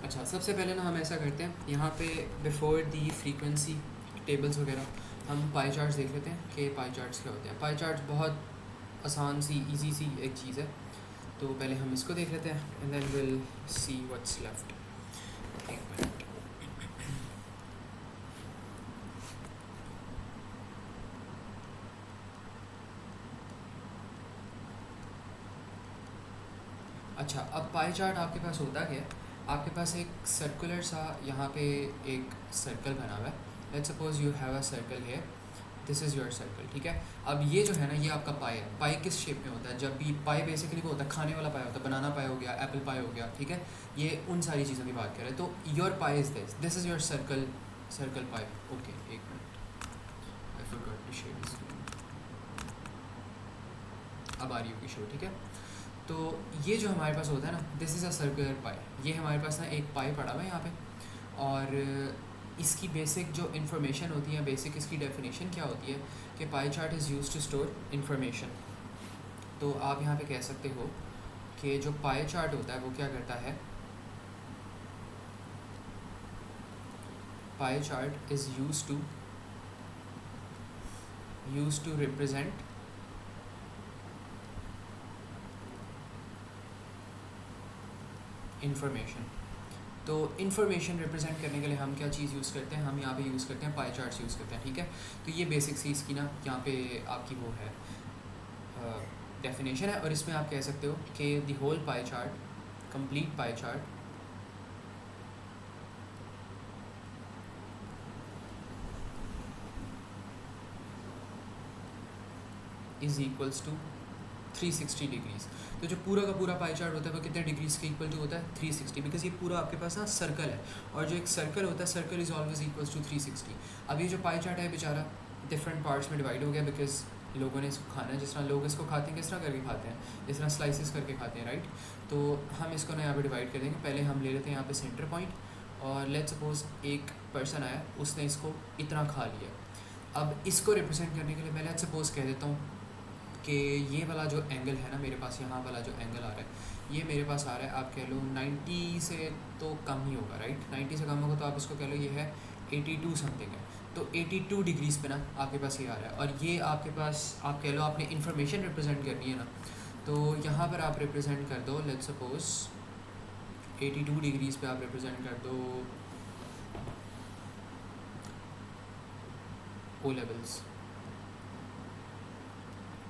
अच्छा, सबसे पहले ना हम ऐसा करते हैं, यहाँ पे बिफोर दी फ्रीक्वेंसी टेबल्स वगैरह हम पाई चार्ट्स देख लेते हैं कि पाई चार्ट्स क्या होते हैं। पाई चार्ट्स बहुत आसान सी इजी सी एक चीज़ है, तो पहले हम इसको देख लेते हैं and then will see what's left. एक मिनट। अच्छा, अब पाई चार्ट आपके पास होता क्या है? आपके पास एक सर्कुलर सा यहाँ पे एक सर्कल बना हुआ है। Let's suppose you have a circle है, दिस इज़ योर सर्कल, ठीक है। अब ये जो है ना, ये आपका पाई है। पाई किस शेप में होता है? जब भी पाई बेसिकली वो होता है खाने वाला पाई होता है, बनाना पाई हो गया, एप्पल पाई हो गया, ठीक है। ये उन सारी चीज़ों की बात कर रहे हैं। तो your pi is this is your circle, circle pi. Okay, एक minute, I forgot to share this. अब आ रही होगी शो, ठीक है। तो ये जो हमारे पास होता है ना, दिस इज़ अ सर्कुलर पाई। ये हमारे पास ना एक पाई पड़ा हुआ है यहाँ पे, और इसकी बेसिक जो इन्फॉर्मेशन होती है, बेसिक इसकी डेफिनेशन क्या होती है कि pie chart is use to store information. तो आप यहाँ पे कह सकते हो कि जो पाई चार्ट होता है वो क्या करता है, pie chart is use to represent information. तो इन्फॉर्मेशन रिप्रेजेंट करने के लिए हम क्या चीज़ यूज़ करते हैं? हम यहाँ पे यूज़ करते हैं पाई चार्ट्स यूज़ करते हैं, ठीक है। तो ये बेसिक सी इसकी ना यहाँ पे आपकी वो है डेफिनेशन है, और इसमें आप कह सकते हो कि the whole pie chart, complete pie chart is equals to 360 degrees. तो जो पूरा का पूरा पाई चार्ट होता है वो कितने डिग्रीज़ के इक्वल टू होता है? 360, बिकॉज ये पूरा आपके पास ना सर्कल है, और जो एक सर्कल होता है, circle is always equals to 360। अब ये जो पाई चार्ट है बेचारा डिफरेंट पार्ट्स में डिवाइड हो गया, बिकॉज लोगों ने इसको खाना है जिस तरह लोग इसको खाते हैं, किस तरह करके खाते हैं, इस तरह स्लाइसिस करके खाते हैं, राइट। तो हम इसको ना यहाँ पे डिवाइड कर देंगे। पहले हम ले लेते हैं यहाँ पे सेंटर पॉइंट, और लेट्स सपोज एक पर्सन आया, उसने इसको इतना खा लिया। अब इसको रिप्रेजेंट करने के लिए मैं लेट्स सपोज कह देता हूँ कि ये वाला जो एंगल है ना मेरे पास, यहाँ वाला जो एंगल आ रहा है, ये मेरे पास आ रहा है, आप कह लो 90 से तो कम ही होगा, राइट। 90 से कम होगा तो आप इसको कह लो ये है 82 समथिंग है। तो 82 डिग्रीज़ पे ना आपके पास ये आ रहा है, और ये आपके पास आप कह लो आपने इन्फॉर्मेशन रिप्रेजेंट करनी है ना, तो यहाँ पर आप रिप्रेजेंट कर दो लेट्स सपोज 82 डिग्रीज़ पे आप रिप्रेजेंट कर दो O levels,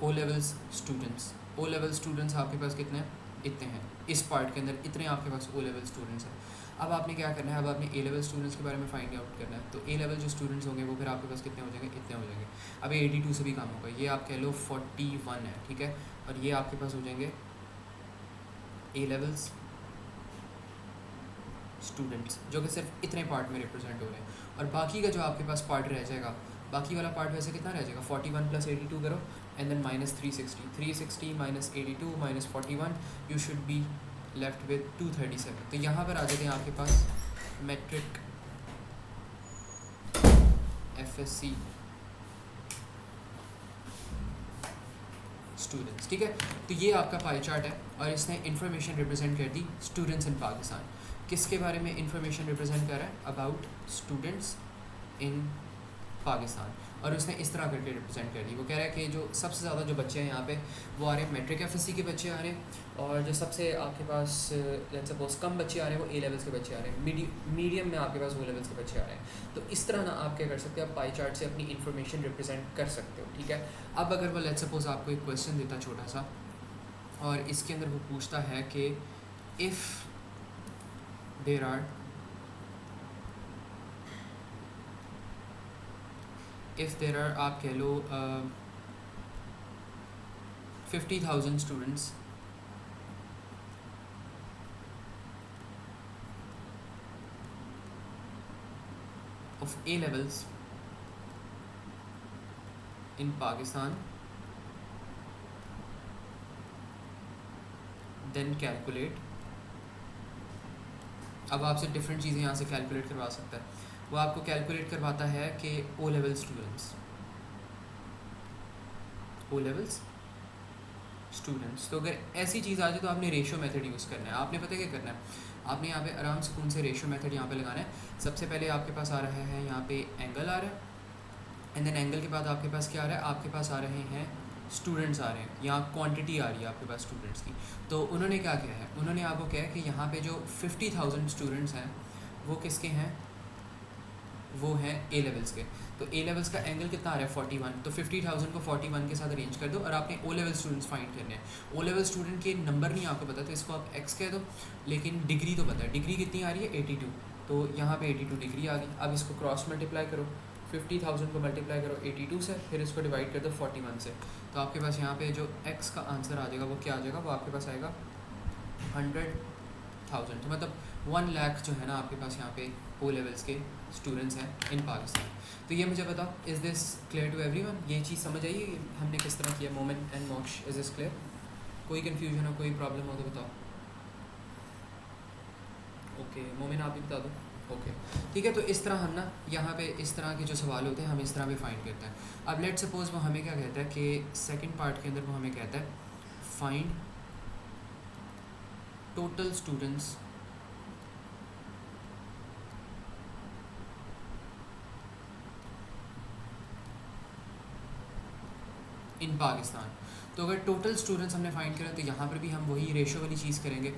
O levels students. O level students आपके पास कितने हैं? इतने हैं इस पार्ट के अंदर, इतने आपके पास ओ लेवल स्टूडेंट्स हैं। अब आपने क्या करना है, अब आपने ए लेवल स्टूडेंट्स के बारे में फाइंड आउट करना है। तो ए लेवल जो स्टूडेंट्स होंगे वो फिर आपके पास कितने हो जाएंगे? इतने हो जाएंगे। अब ये 82 से भी कम होगा, ये आप कह लो 41 है, ठीक है। और ये आपके पास हो जाएंगे ए लेवल्स स्टूडेंट्स, जो कि सिर्फ इतने पार्ट में रिप्रेजेंट हो रहे हैं। और बाकी का जो आपके पास पार्ट रह जाएगा, बाकी वाला पार्ट वैसे कितना रह जाएगा? 41 प्लस 82 करो and then minus 360 minus 82 minus 41, you should be left with 237। तो यहाँ पर आ जाते हैं आपके पास मेट्रिक FSC स्टूडेंट्स, ठीक है। तो ये आपका पाई चार्ट है, और इसने इन्फॉर्मेशन रिप्रेजेंट कर दी स्टूडेंट्स इन पाकिस्तान। किसके बारे में इन्फॉर्मेशन रिप्रेजेंट कर रहा है? About students in Pakistan. और उसने इस तरह करके रिप्रेजेंट कर दी। वो कह रहा है कि जो सबसे ज़्यादा जो बच्चे हैं यहाँ पे वो आ रहे हैं मेट्रिक FSC के बच्चे आ रहे हैं, और जो सबसे आपके पास लेट्स सपोज कम बच्चे आ रहे हैं वो ए लेवल्स के बच्चे आ रहे हैं, मीडियम में आपके पास ओ लेवल्स के बच्चे आ रहे हैं। तो इस तरह ना आप क्या कर सकते हो, आप पाई चार्ट से अपनी इन्फॉर्मेशन रिप्रेजेंट कर सकते हो, ठीक है। अब अगर वो लेट्स सपोज आपको एक क्वेश्चन देता छोटा सा, और इसके अंदर वो पूछता है कि इफ़ देर आर आप कह लो 50,000 students of A levels in Pakistan, then calculate। अब आपसे डिफरेंट चीज़ें यहाँ से कैलकुलेट करवा सकता है। वो आपको कैलकुलेट करवाता है कि ओ लेवल स्टूडेंट्स। तो अगर ऐसी चीज़ आ जाए तो आपने रेशो मेथड यूज़ करना है। आपने पता है क्या करना है, आपने यहाँ पे आराम सुकून से रेशो मेथड यहाँ पे लगाना है। सबसे पहले आपके पास आ रहा है यहाँ पे एंगल आ रहा है, एंड देन एंगल के बाद आपके पास क्या आ रहा है, आपके पास आ रहे हैं स्टूडेंट्स आ रहे हैं, यहाँ क्वांटिटी आ रही है आपके पास स्टूडेंट्स की। तो उन्होंने क्या किया है, उन्होंने आपको क्या है कि यहाँ पे जो 50,000 स्टूडेंट्स हैं वो किसके हैं, वो हैं ए लेवल्स के। तो ए लेवल्स का एंगल कितना आ रहा है 41, तो 50,000 को 41 के साथ अरेंज कर दो और आपने ओ लेवल स्टूडेंट्स फाइंड करने हैं। ओ लेवल स्टूडेंट के नंबर नहीं आपको पता तो इसको आप एक्स कह दो, लेकिन डिग्री तो पता है। डिग्री कितनी आ रही है 82, तो यहाँ पे 82 डिग्री आ गई। अब इसको क्रॉस मल्टीप्लाई करो, 50,000 को मल्टीप्लाई करो 82 से, फिर इसको डिवाइड कर दो 41 से, तो आपके पास यहाँ पे जो एक्स का आंसर आ जाएगा वो क्या आ जाएगा, वो आपके पास आएगा 100,000। तो मतलब 1 लाख जो है ना आपके पास यहाँ पे ओ लेवल्स के स्टूडेंट्स हैं इन पाकिस्तान। तो ये मुझे बताओ, is this clear to everyone? ये चीज़ समझ आई हमने किस तरह किया moment and Moksh? Is this clear? कोई कन्फ्यूजन हो, कोई प्रॉब्लम हो तो बताओ। ओके मोमिन आप भी बता दो। ओके ठीक है, तो इस तरह हम ना यहाँ पे इस तरह के जो सवाल होते हैं हम इस तरह भी फाइंड करते हैं। अब लेट सपोज वो हमें क्या कहता है कि सेकंड पार्ट के अंदर वो हमें कहता है find total students in Pakistan. तो अगर टोटल स्टूडेंट्स हमने फाइंड करा तो यहाँ पर भी हम वही रेशो वाली चीज़ करेंगे।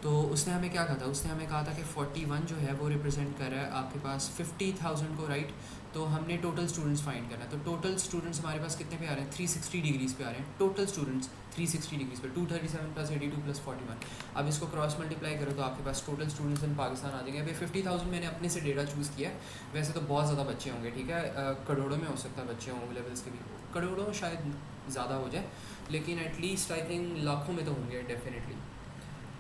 तो उसने हमें क्या कहा था, उसने हमें कहा था कि 41 जो है वो रिप्रेजेंट कर रहा है आपके पास 50,000 को, राइट। तो हमने टोटल स्टूडेंट्स फाइंड करना है। तो टोटल स्टूडेंट्स हमारे पास कितने पे आ रहे हैं, 360 डिग्रीज़ पे आ रहे हैं। टोटल स्टूडेंट्स 360 डिग्रीज़ पे, 237 + 82 + 41। अब इसको क्रॉस मल्टीप्लाई करो तो आपके पास टोटल स्टूडेंट्स इन पाकिस्तान आ जाएंगे। अभी 50,000 मैंने अपने से डेटा चूज़ किया है, वैसे तो बहुत ज़्यादा बच्चे होंगे, ठीक है, करोड़ों में हो सकता है बच्चे हों लेवल्स के भी, करोड़ों में शायद ज़्यादा हो जाए, लेकिन एटलीस्ट आई थिंक लाखों में तो होंगे डेफिनेटली।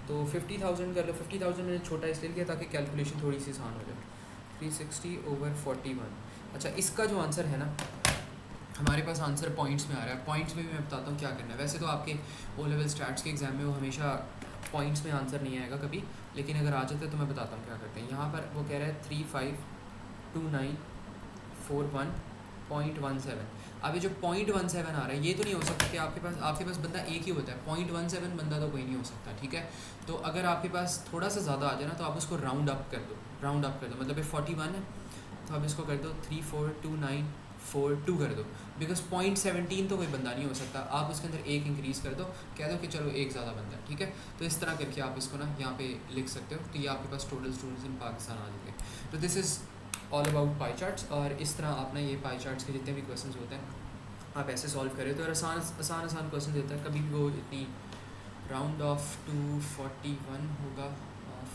तो 50,000 कर लो। 50,000 मैंने छोटा इसलिए किया ताकि कैलकुलेशन थोड़ी सी आसान हो जाए। 360/41। अच्छा इसका जो आंसर है ना, हमारे पास आंसर पॉइंट्स में आ रहा है। पॉइंट्स में भी मैं बताता हूँ क्या करना है। वैसे तो आपके ओ लेवल स्टैट्स के एग्ज़ाम में वो हमेशा पॉइंट्स में आंसर नहीं आएगा कभी, लेकिन अगर आ जाता है तो मैं बताता हूँ क्या करते हैं। यहाँ पर वो कह रहा है 352941.17। अब ये जो 0.17 आ रहा है ये तो नहीं हो सकता कि आपके पास बंदा एक ही होता है, 0.17 बंदा तो कोई नहीं हो सकता, ठीक है। तो अगर आपके पास थोड़ा सा ज़्यादा आ जाए ना तो आप उसको राउंड अप कर दो, मतलब ये 41 है तो आप इसको कर दो 342942 कर दो, बिकॉज 0.17 तो कोई बंदा नहीं हो सकता। आप उसके अंदर एक इंक्रीज़ कर दो, कह दो कि चलो एक ज़्यादा बंदा है, ठीक है। तो इस तरह करके आप इसको ना यहाँ पे लिख सकते हो। तो ये आपके पास टोटल स्टूडेंट्स इन पाकिस्तान आ जाएंगे। तो this is all about pie charts. और इस तरह आप ना ये पाई चार्ट्स के जितने भी क्वेश्चंस होते हैं आप ऐसे सॉल्व करें तो आसान क्वेश्चन देता है। कभी भी वो इतनी राउंड ऑफ टू 41 होगा ऑफ।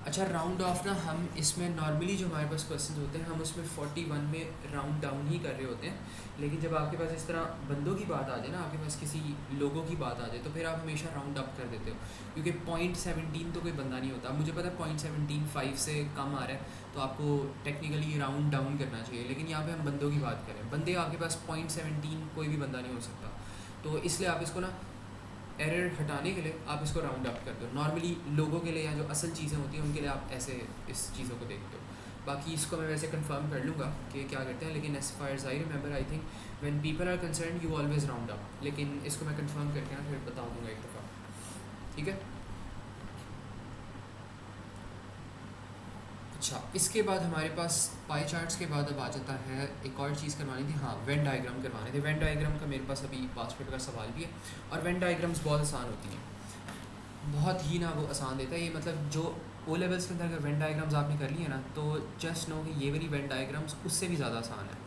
अच्छा राउंड ऑफ ना हम इसमें नॉर्मली जो हमारे पास क्वेश्चन होते हैं हम उसमें 41 में राउंड डाउन ही कर रहे होते हैं, लेकिन जब आपके पास इस तरह बंदों की बात आ जाए ना, आपके पास किसी लोगों की बात आ जाए तो फिर आप हमेशा राउंड अप कर देते हो, क्योंकि 0.17 तो कोई बंदा नहीं होता। मुझे पता है 0.17 5 से कम आ रहा है तो आपको टेक्निकली राउंड डाउन करना चाहिए, लेकिन यहाँ पे हम बंदों की बात करें, बंदे आपके पास 0.17 कोई भी बंदा नहीं हो सकता। तो इसलिए आप इसको ना एरर हटाने के लिए आप इसको राउंड अप कर दो। नॉर्मली लोगों के लिए या जो असल चीज़ें होती हैं उनके लिए आप ऐसे इस चीज़ों को देखते हो। बाकी इसको मैं वैसे कंफर्म कर लूँगा कि क्या करते हैं, लेकिन as far as I remember I think when people are concern you always round up, लेकिन इसको मैं कंफर्म करके ना फिर बता दूँगा एक दफ़ा, ठीक है। अच्छा इसके बाद हमारे पास पाई चार्ट्स के बाद अब आ जाता है एक और चीज़ करवानी थी, हाँ वेन डायग्राम करवाने थे। वेन डायग्राम का मेरे पास अभी पासपोर्ट का सवाल भी है, और वेन डायग्राम्स बहुत आसान होती हैं, बहुत ही ना वो आसान देता है ये। मतलब जो ओ लेवल्स के अंदर अगर वेन डायग्राम्स आपने कर लिए ना तो जस्ट नो कि ये वाली वेन डायग्राम्स उससे भी ज़्यादा आसान है,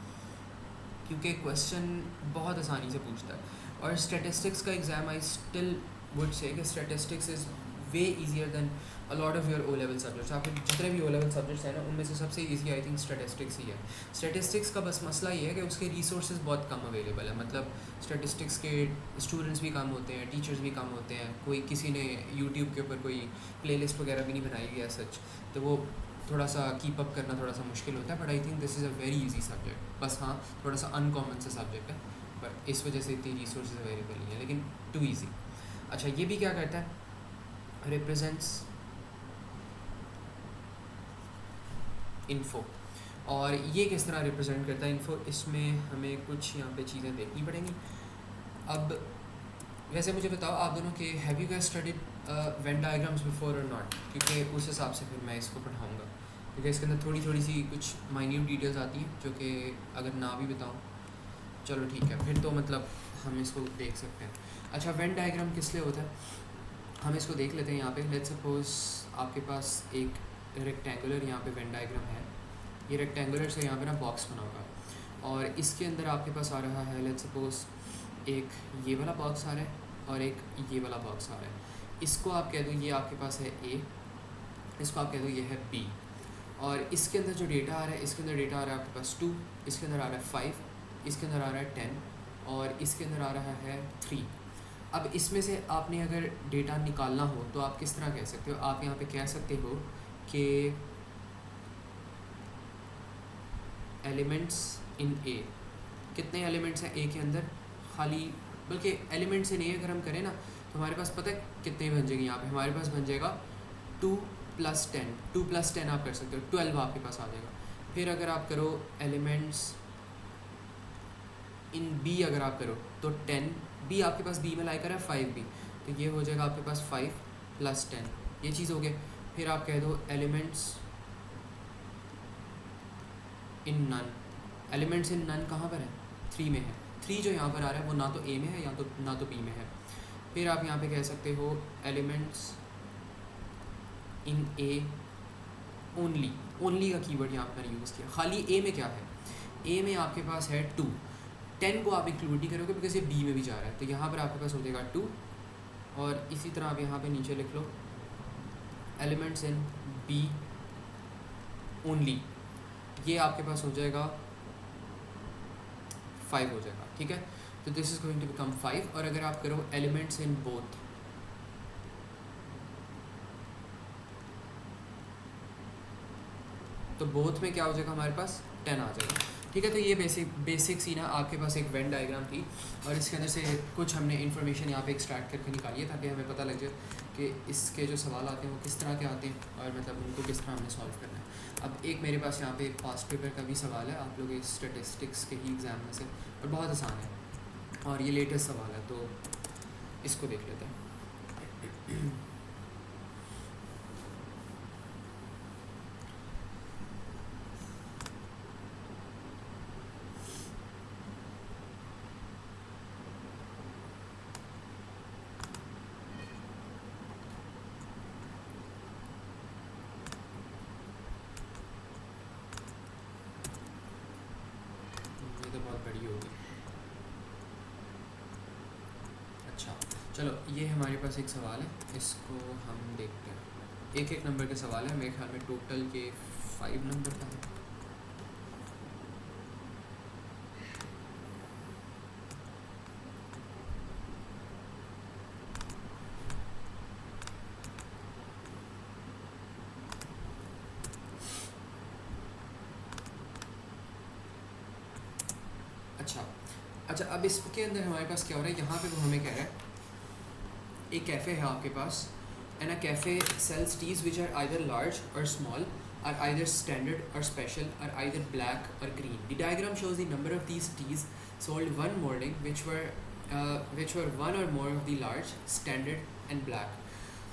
क्योंकि क्वेश्चन बहुत आसानी से पूछता है। और स्टैटिस्टिक्स का exam I still would say कि statistics is way easier than a lot of your O level subjects. आपके जितने भी ओ लेवल सब्जेक्ट्स हैं ना उनमें से सबसे ईजी आई थिंक स्टैटिस्टिक्स ही है। स्टैटिस्टिक्स का बस मसला ये है कि उसके रिसोर्सेज बहुत कम अवेलेबल है, मतलब स्टैटिस्टिक्स के स्टूडेंट्स भी कम होते हैं, टीचर्स भी कम होते हैं, कोई किसी ने यूट्यूब के ऊपर कोई प्लेलिस्ट वगैरह भी नहीं बनाई गया सच, तो वो थोड़ा सा कीप अप करना थोड़ा सा मुश्किल होता है। But I think this is a very easy subject, बस हाँ थोड़ा सा अनकॉमन सा सब्जेक्ट है, बट इस वजह से इतनी रिसोर्सेज अवेलेबल नहीं है, लेकिन टू ईजी। अच्छा ये भी क्या करता है, रिप्रेजेंट्स इन्फो। और ये किस तरह रिप्रेजेंट करता है इन्फो, इसमें हमें कुछ यहाँ पे चीज़ें देखनी पड़ेंगी। अब वैसे मुझे बताओ आप दोनों के have you guys studied Venn diagrams before और नॉट, क्योंकि उस हिसाब से फिर मैं इसको पढ़ाऊँगा, क्योंकि इसके अंदर थोड़ी थोड़ी सी कुछ माइन्यूट डिटेल्स आती हैं जो कि अगर ना भी बताऊँ चलो ठीक है, फिर तो मतलब हम इसको देख सकते हैं। अच्छा, वेन डायग्राम किस लिए होता है हम इसको देख लेते हैं। यहाँ पे लेट्स सपोज आपके पास एक रेक्टेंगुलर यहाँ पे वेन डायग्राम है, ये रेक्टेंगुलर से यहाँ पे ना बॉक्स बना होगा और इसके अंदर आपके पास आ रहा है लेट्स सपोज एक ये वाला बॉक्स आ रहा है और एक ये वाला बॉक्स आ रहा है। इसको आप कह दो ये आपके पास है ए, इसको आप कह दो ये है बी, और इसके अंदर जो डेटा आ रहा है इसके अंदर डेटा आ रहा है आपके पास 2, इसके अंदर आ रहा है 5, इसके अंदर आ रहा है 10 और इसके अंदर आ रहा है 3। अब इसमें से आपने अगर डेटा निकालना हो तो आप किस तरह कह सकते हो, आप यहाँ पे कह सकते हो कि एलिमेंट्स इन ए, कितने एलिमेंट्स हैं ए के अंदर, खाली बल्कि एलिमेंट्स इन ए अगर हम करें ना तो हमारे पास पता है कितने बन जाएंगे। यहाँ पे हमारे पास बन जाएगा 2 + 10, 2 + 10 आप कर सकते हो, 12 आपके पास आ जाएगा। फिर अगर आप करो एलिमेंट्स इन बी अगर आप करो तो 10, बी आपके पास बी में लाई कर है 5b, तो ये हो जाएगा आपके पास 5 + 10, ये चीज़ हो गई। फिर आप कह दो elements in none, elements in none कहाँ पर है 3 में है, 3 जो यहाँ पर आ रहा है वो ना तो ए में है या तो ना तो बी में है। फिर आप यहाँ पे कह सकते हो elements in A only, only का कीवर्ड यहाँ पर यूज़ किया। खाली ए में क्या है, ए में आपके पास है 2, 10 को आप इंक्लूड नहीं करोगे बिकॉज ये बी में भी जा रहा है, तो यहाँ पर आपके पास हो जाएगा 2 और इसी तरह आप यहाँ पे नीचे लिख लो एलिमेंट्स इन बी ओनली, ये आपके पास हो जाएगा 5 हो जाएगा, ठीक है। तो this is going to become 5। और अगर आप करो एलिमेंट्स इन बोथ, तो बोथ में क्या हो जाएगा हमारे पास 10 आ जाएगा, ठीक है। तो ये बेसिक सी ना आपके पास एक वेन डायग्राम थी और इसके अंदर से कुछ हमने इन्फॉर्मेशन यहाँ पे एक्सट्रैक्ट करके निकाली है ताकि हमें पता लग जाए कि इसके जो सवाल आते हैं वो किस तरह के आते हैं और मतलब उनको किस तरह हमने सॉल्व करना है। अब एक मेरे पास यहाँ पे पास्ट पेपर का भी सवाल है आप लोग स्टेटिस्टिक्स के ही एग्ज़ाम में से, और बहुत आसान है और ये लेटेस्ट सवाल है, तो इसको देख लेते हैं। चलो ये हमारे पास एक सवाल है, इसको हम देखते हैं। एक नंबर के सवाल है, मेरे ख्याल में टोटल के 5 नंबर का है। अच्छा अब इसके अंदर हमारे पास क्या हो रहा है, यहाँ पे वो हमें कह रहा है एक कैफ़े है आपके पास and a cafe sells teas which are either large or small, are either standard or special, are either black or green. The diagram shows the number of these teas sold one morning which were one or more of the large, standard and black.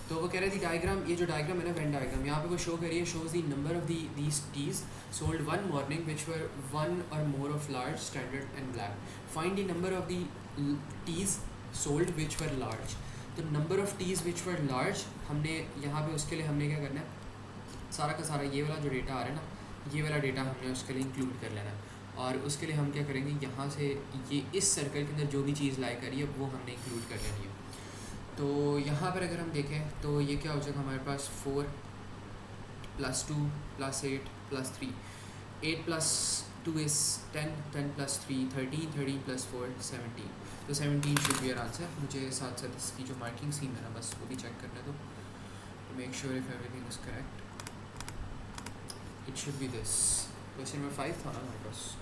तो वो कह रहे थे diagram, ये जो diagram है ना Venn diagram, यहाँ पे वो शो करिए shows the number of these teas sold one morning which were one or more of large, standard and black. Find the number of the teas sold which were large. तो number of teas which were large हमने यहाँ पे उसके लिए हमने क्या करना है, सारा का सारा ये वाला जो डेटा आ रहा है ना, ये वाला डेटा हमने उसके लिए इंक्लूड कर लेना है. और उसके लिए हम क्या करेंगे, यहाँ से ये इस सर्कल के अंदर जो भी चीज़ लाई करी है वो हमने इंक्लूड कर लेनी है. तो यहाँ पर अगर हम देखें तो ये क्या हो जाएगा हमारे पास 4 + 2 + 8 + 3. 8 + 2 is 10, 10 + 3 13, 13 + 4 17. तो 17 शुड बी आवर आंसर. मुझे साथ साथ इसकी जो मार्किंग स्कीम है ना बस वो भी चेक करने दो, make sure if everything is correct. It should be this. Question number 5 था ना हमारे पास.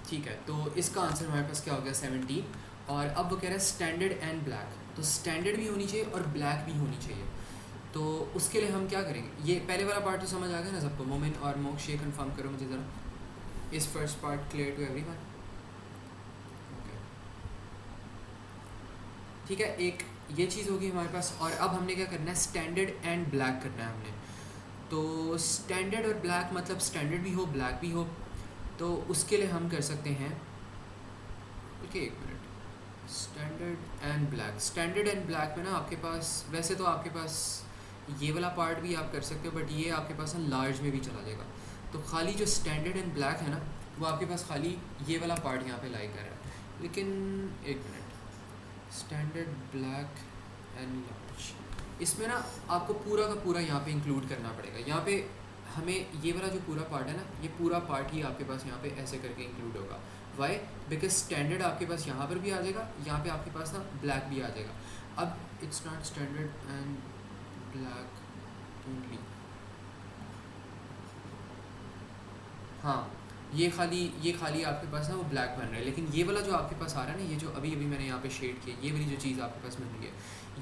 ठीक है, तो इसका आंसर हमारे पास क्या हो गया 17. और अब वो कह रहा है स्टैंडर्ड एंड ब्लैक. तो स्टैंडर्ड भी होनी चाहिए और ब्लैक भी होनी चाहिए. तो उसके लिए हम क्या करेंगे, ये पहले वाला पार्ट तो समझ आ गया ना सबको. मोमिन और मोक्ष ये कंफर्म करो मुझे ज़रा. Is first part clear to everyone? Okay, ठीक है, एक ये चीज़ होगी हमारे पास। और अब हमने क्या करना है, स्टैंडर्ड एंड ब्लैक करना है हमने। तो स्टैंडर्ड और ब्लैक मतलब स्टैंडर्ड भी हो ब्लैक भी हो, तो उसके लिए हम कर सकते हैं, ओके एक minute, standard and black. Standard and black में ना आपके पास, वैसे तो आपके पास ये वाला पार्ट भी आप कर सकते हो, बट ये आपके पास ना लार्ज में भी चला जाएगा। तो खाली जो स्टैंडर्ड एंड ब्लैक है ना, वो आपके पास खाली ये वाला पार्ट यहाँ पे लाई कर रहा है। लेकिन एक minute, standard black and large, इसमें ना आपको पूरा का पूरा यहाँ पे इंक्लूड करना पड़ेगा। यहाँ पे हमें ये वाला जो पूरा पार्ट है ना, ये पूरा पार्ट ही आपके पास यहाँ पे ऐसे करके इंक्लूड होगा। वाई? बिकॉज स्टैंडर्ड आपके पास यहाँ पर भी आ जाएगा, यहाँ पे आपके पास ना ब्लैक भी आ जाएगा। अब it's not standard and black only, हाँ ये खाली आपके पास ना वो ब्लैक बन रहा है। लेकिन ये वाला जो आपके पास आ रहा है ना, ये जो अभी अभी मैंने यहाँ पे शेड किया, ये वाली जो चीज़ आपके पास बन रही है,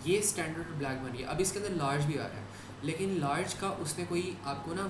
ये स्टैंडर्ड ब्लैक बन रही है। अब इसके अंदर लार्ज भी आ रहा है, लेकिन लार्ज का उसने कोई आपको ना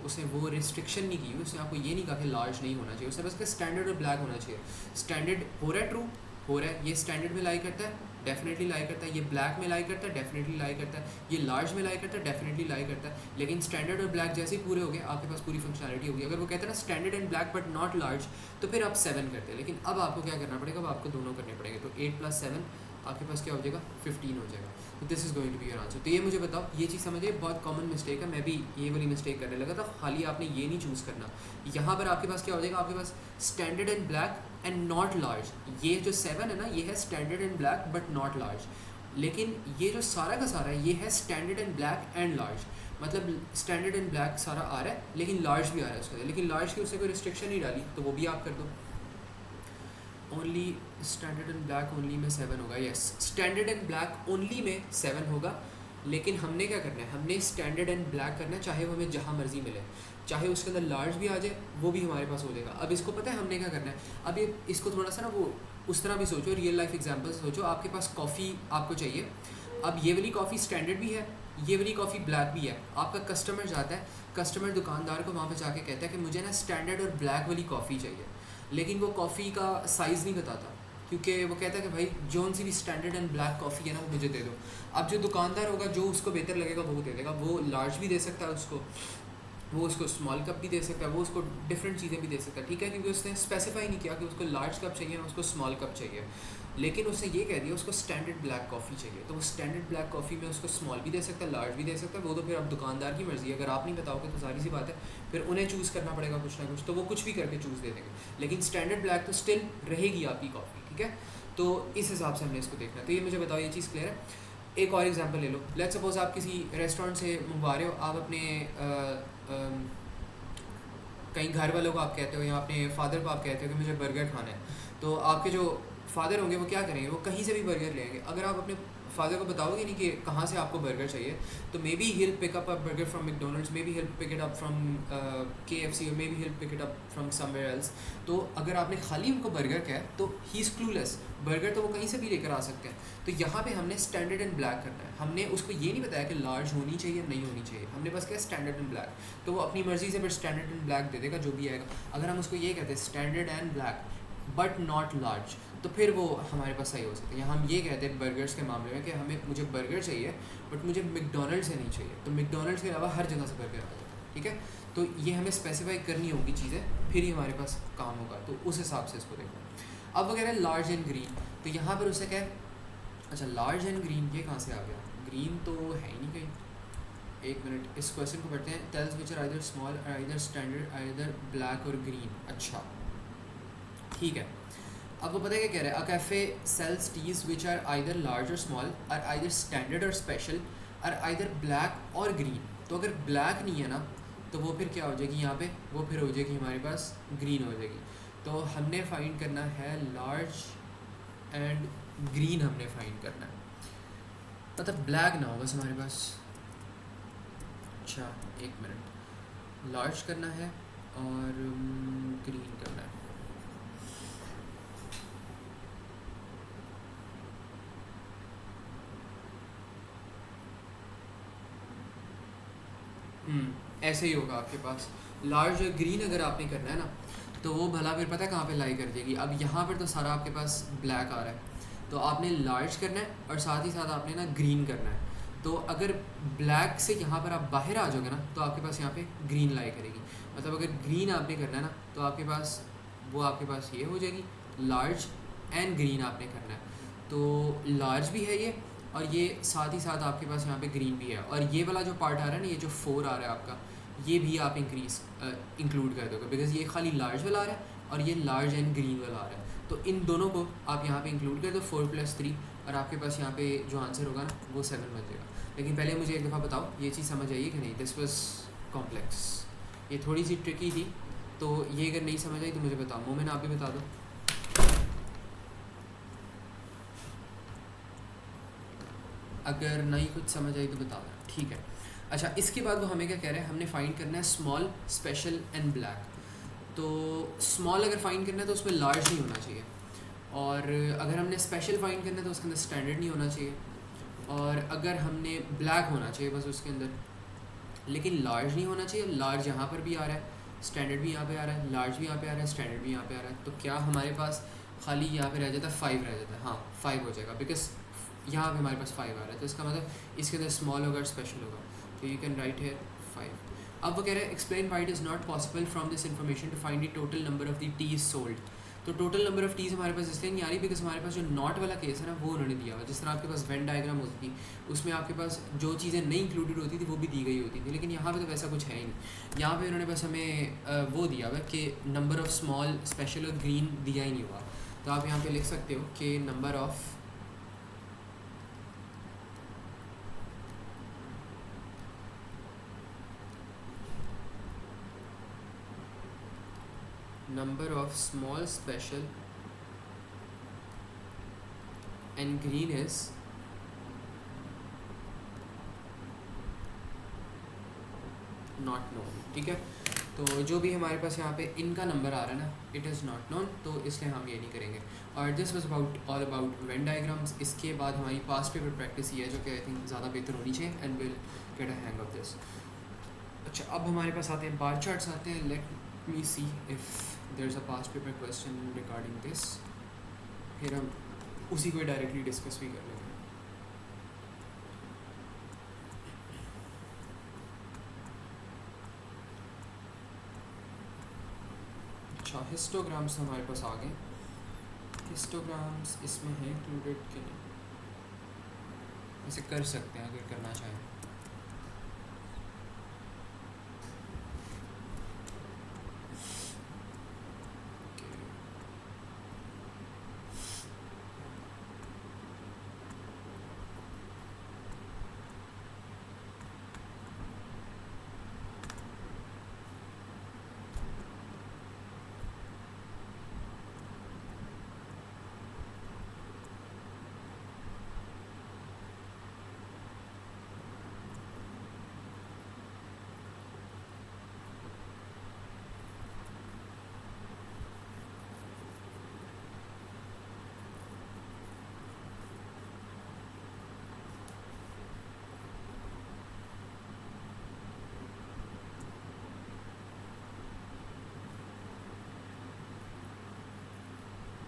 उसने वो रिस्ट्रिक्शन नहीं की, उसने आपको ये नहीं कहा कि लार्ज नहीं होना चाहिए, उसने बस कि स्टैंडर्ड और ब्लैक होना चाहिए। स्टैंडर्ड हो रहा है, ट्रू हो रहा है, ये स्टैंडर्ड में लाई करता है, डेफिनेटली लाई करता है, ये ब्लैक में लाई करता है, डेफिनेटली लाई करता है, ये लार्ज में लाई करता है, डेफिनेटली लाई करता है। लेकिन स्टैंडर्ड और ब्लैक जैसे ही पूरे हो गए, आपके पास पूरी फंक्शनलिटी होगी। अगर वो कहते हैं ना standard and black but not large, तो फिर आप 7 करते हैं। लेकिन अब आपको क्या करना पड़ेगा, अब आपको दोनों करने पड़ेंगे। तो 8 + 7 आपके पास क्या हो जाएगा, 15 हो जाएगा। तो this is going to be your answer. तो ये मुझे बताओ, ये चीज़ समझिए, बहुत कॉमन मिस्टेक है, मैं भी ये वाली मिस्टेक करने लगा था। खाली आपने ये नहीं चूज़ करना, यहाँ पर आपके पास क्या हो जाएगा, आपके पास standard and black and not large. ये जो 7 है ना, ये है standard and black but not large. लेकिन ये जो सारा का सारा है, ये है standard and black and large. मतलब स्टैंडर्ड एंड ब्लैक सारा आ रहा है, लेकिन लार्ज भी आ रहा है उसके अंदर। लेकिन लार्ज की उससे कोई रिस्ट्रिक्शन नहीं डाली, तो वो भी आप कर दो। Only standard and black only में 7 होगा, yes standard and black only में 7 होगा। लेकिन हमने क्या करना है, हमने स्टैंडर्ड एंड ब्लैक करना है, चाहे वो हमें जहाँ मर्जी मिले, चाहे उसके अंदर लार्ज भी आ जाए, वो भी हमारे पास हो जाएगा। अब इसको पता है हमने क्या करना है, अब ये इसको थोड़ा सा ना वो उस तरह भी सोचो, रियल लाइफ एग्जांपल सोचो। आपके पास कॉफ़ी आपको चाहिए, अब ये वाली कॉफ़ी स्टैंडर्ड भी है, ये वाली कॉफ़ी ब्लैक भी है। आपका कस्टमर जाता है, कस्टमर दुकानदार को वहाँ पे जाके कहता है कि मुझे ना स्टैंडर्ड और ब्लैक वाली कॉफ़ी चाहिए, लेकिन वो कॉफ़ी का साइज़ नहीं बताता, क्योंकि वो कहता है कि भाई जौन सी भी स्टैंडर्ड एंड ब्लैक कॉफ़ी है ना, वो मुझे दे दो। अब जो दुकानदार होगा, जो उसको बेहतर लगेगा वो दे देगा। वो लार्ज भी दे सकता है उसको, वो उसको स्मॉल कप भी दे सकता है, वो उसको डिफरेंट चीज़ें भी दे सकता है, ठीक है, क्योंकि उसने स्पेसिफाई नहीं किया कि उसको लार्ज कप चाहिए ना उसको स्मॉल कप चाहिए। लेकिन उसने ये कह दिया उसको स्टैंडर्ड ब्लैक कॉफ़ी चाहिए, तो वो स्टैंडर्ड ब्लैक कॉफ़ी में उसको स्मॉल भी दे सकता है, लार्ज भी दे सकता है। वो तो फिर अब दुकानदार की मर्ज़ी है, अगर आप नहीं बताओगे तो सारी सी बात है, फिर उन्हें चूज़ करना पड़ेगा कुछ ना कुछ, तो वो कुछ भी करके चूज़ दे देंगे। लेकिन स्टैंडर्ड ब्लैक तो स्टिल रहेगी आपकी कॉफ़ी, ठीक है। तो इस हिसाब से हमने इसको देखना है। तो ये मुझे बताओ, ये चीज़ क्लियर है? एक और एग्जांपल ले लो। लेट्स सपोज आप किसी रेस्टोरेंट से मंगवा रहे हो, आप अपने कहीं घर वालों को आप कहते हो, या अपने फादर को आप कहते हो कि मुझे बर्गर खाना है, तो आपके जो फादर होंगे वो क्या करेंगे, वो कहीं से भी बर्गर लेंगे। अगर आप अपने फादर को बताओगे नहीं कि कहाँ से आपको बर्गर चाहिए, तो may be he'll pick up a burger from McDonald's, may be he'll pick it up from KFC, or maybe he'll pick it up from somewhere else। तो अगर आपने खाली उनको बर्गर कहा है तो ही इज़ क्लूलेस, बर्गर तो वो कहीं से भी लेकर आ सकते हैं। तो यहाँ पे हमने स्टैंडर्ड एंड ब्लैक करना है। हमने उसको ये नहीं बताया कि लार्ज होनी चाहिए नहीं होनी चाहिए, हमने बस कहा स्टैंडर्ड एंड ब्लैक। तो वो अपनी मर्ज़ी से फिर स्टैंडर्ड एंड ब्लैक दे देगा, जो भी आएगा। अगर हम उसको ये कहते हैं standard and black but not large, तो फिर वो हमारे पास सही हो सकता है। यहाँ हम ये कहते हैं बर्गर्स के मामले में कि मुझे बर्गर चाहिए बट मुझे मैकडोनल्ड से नहीं चाहिए, तो मैकडोनल्ड्स के अलावा हर जगह से बर्गर आ जाता है, ठीक है। तो ये हमें स्पेसिफाई करनी होगी चीज़ें, फिर ही हमारे पास काम होगा। तो उस हिसाब से इसको देखो। अब वगैरह लार्ज एंड ग्रीन, तो यहाँ पर उससे क्या है, अच्छा लार्ज एंड ग्रीन ये कहाँ से आ गया, ग्रीन तो है ही नहीं कहीं। एक मिनट, इस क्वेश्चन को पढ़ते हैं। Tells which are either small, either standard, either black और ग्रीन। अच्छा ठीक है, अब वो पता है क्या कह रहा है, a cafe sells teas which are either large or small, are either standard or special, are either black और ग्रीन। तो अगर ब्लैक नहीं है ना, तो वो फिर क्या हो जाएगी यहाँ पे, वो फिर हो जाएगी हमारे पास ग्रीन हो जाएगी। तो हमने फाइंड करना है लार्ज एंड ग्रीन, हमने फाइंड करना है, मतलब ब्लैक ना हो बस हमारे पास। अच्छा एक मिनट, लार्ज करना है और ग्रीन करना है। ऐसे ही होगा आपके पास, लार्ज और ग्रीन अगर आपने करना है ना, तो वो भला फिर पता है कहाँ पे लाई कर देगी। अब यहाँ पर तो सारा आपके पास ब्लैक आ रहा है, तो आपने लार्ज करना है और साथ ही साथ आपने ना ग्रीन करना है। तो अगर ब्लैक से यहाँ पर आप बाहर आ जाओगे ना तो आपके पास यहाँ पे ग्रीन लाई करेगी। मतलब अगर ग्रीन आपने करना है ना तो आपके पास वो आपके पास ये हो जाएगी, लार्ज एंड ग्रीन आपने करना है। तो लार्ज भी है ये, और ये साथ ही साथ आपके पास यहाँ पे ग्रीन भी है। और ये वाला जो पार्ट आ रहा है ना, ये जो 4 आ रहा है आपका, ये भी आप इंक्लूड कर दोगे, बिकॉज ये खाली लार्ज वाला आ रहा है और ये लार्ज एंड ग्रीन वाला आ रहा है। तो इन दोनों को आप यहाँ पे इंक्लूड कर दो, 4+3, और आपके पास यहाँ पे जो आंसर होगा ना वो 7 बन जाएगा। लेकिन पहले मुझे एक दफ़ा बताओ ये चीज़ समझ आई कि नहीं? दिस वाज कॉम्प्लेक्स, ये थोड़ी सी ट्रिकी थी। तो ये अगर नहीं समझ आई तो मुझे बताओ। मोमिन आप भी बता दो। अगर नहीं कुछ समझ आई तो बता दो, ठीक है। अच्छा, इसके बाद वो हमें क्या कह रहे हैं, हमने फाइंड करना है स्मॉल, स्पेशल एंड ब्लैक। तो स्मॉल अगर फाइंड करना है तो उसमें लार्ज नहीं होना चाहिए, और अगर हमने स्पेशल फाइंड करना है तो उसके अंदर स्टैंडर्ड नहीं होना चाहिए, और अगर हमने ब्लैक होना चाहिए बस उसके अंदर, लेकिन लार्ज नहीं होना चाहिए। लार्ज यहाँ पर भी आ रहा है, स्टैंडर्ड भी यहाँ पे आ रहा है, लार्ज भी यहाँ पे आ रहा है, स्टैंडर्ड भी यहाँ पे आ रहा है। तो क्या हमारे पास खाली यहाँ पे रह जाता है 5 रह जाता है? हाँ 5 हो जाएगा, बिकॉज यहाँ पे हमारे पास 5 आ रहा है। तो इसका मतलब इसके अंदर स्मॉल होगा और स्पेशल होगा। तो यू कैन राइट हेयर 5। अब वो कह रहे हैं explain why it is not possible from this information to find the total number of the teas sold. तो टोटल नंबर ऑफ टीज़ हमारे पास इसलिए नहीं आ रही बिकॉज हमारे पास जो नॉट वाला केस है ना वो उन्होंने दिया हुआ। जिस तरह आपके पास वेन डायग्राम होती थी उसमें आपके पास जो चीज़ें नहीं इंक्लूडेड होती थी वो भी दी गई होती थी, लेकिन यहाँ पे तो वैसा कुछ है ही नहीं। यहाँ पे उन्होंने बस हमें वो दिया हुआ कि नंबर ऑफ़ स्मॉल, स्पेशल और ग्रीन दिया ही नहीं हुआ। तो आप यहाँ पे लिख सकते हो कि number of small, special and green is not known. ठीक है, तो जो भी हमारे पास यहाँ पे इनका नंबर आ रहा है ना, इट इज़ नॉट नोन, तो इसलिए हम ये नहीं करेंगे। और this was about all about Venn diagrams. इसके बाद हमारी पास्ट पेपर प्रैक्टिस ये है जो कि आई थिंक ज़्यादा बेहतर होनी चाहिए, and will get a hang of this. अच्छा, अब हमारे पास आते हैं बार चार्ट्स आते हैं। Let me see if there is a past paper question regarding this, फिर हम उसी को डायरेक्टली डिस्कस भी कर लेंगे। अच्छा, हिस्टोग्राम्स हमारे पास आ गए। हिस्टोग्राम्स इसमें है इंक्लूडेड कि नहीं? इसे कर सकते हैं अगर करना चाहें।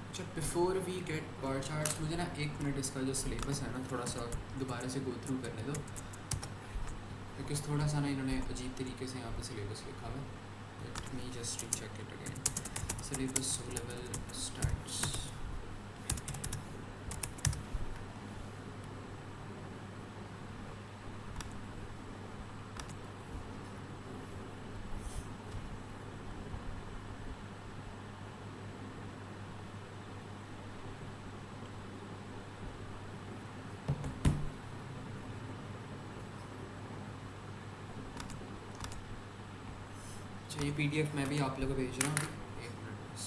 अच्छा, before we get bar charts, मुझे ना 1 मिनट इसका जो सिलेबस है ना थोड़ा सा दोबारा से गो थ्रू करने दो, बिकॉज थोड़ा सा ना इन्होंने अजीब तरीके से यहाँ पे सिलेबस लिखा हुआ है। Let me just check it again. Syllabus level starts. ये PDF मैं भी आप लोगों को भेज रहा हूँ, 1 मिनट बस।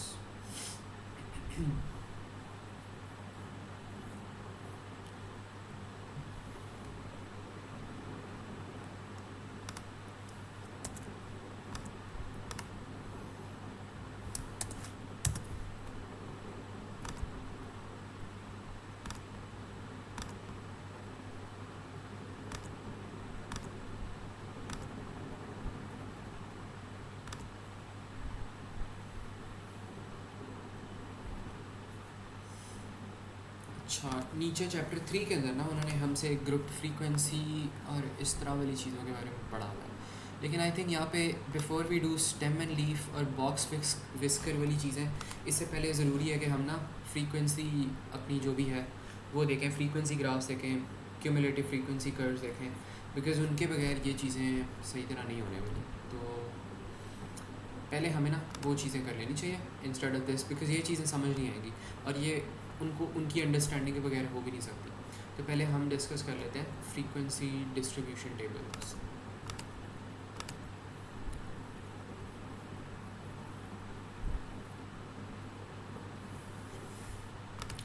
अच्छा, नीचे चैप्टर 3 के अंदर ना उन्होंने हमसे ग्रुप फ्रीक्वेंसी और इस तरह वाली चीज़ों के बारे में पढ़ा हुआ है, लेकिन आई थिंक यहाँ पे before we do stem and leaf और बॉक्स फिक्स विस्कर वाली चीज़ें, इससे पहले ज़रूरी है कि हम ना फ्रीक्वेंसी अपनी जो भी है वो देखें, फ्रीक्वेंसी ग्राफ्स देखें, क्यूमुलेटिव फ्रीक्वेंसी कर्व्स देखें, बिकॉज उनके बगैर ये चीज़ें सही तरह नहीं होने वाली। तो पहले हमें ना वो चीज़ें कर लेनी चाहिए इंस्टेड ऑफ दिस, बिकॉज ये चीज़ें समझ नहीं आएंगी और ये उनको उनकी अंडरस्टैंडिंग के बगैर हो भी नहीं सकती। तो पहले हम डिस्कस कर लेते हैं फ्रीक्वेंसी डिस्ट्रीब्यूशन टेबल्स।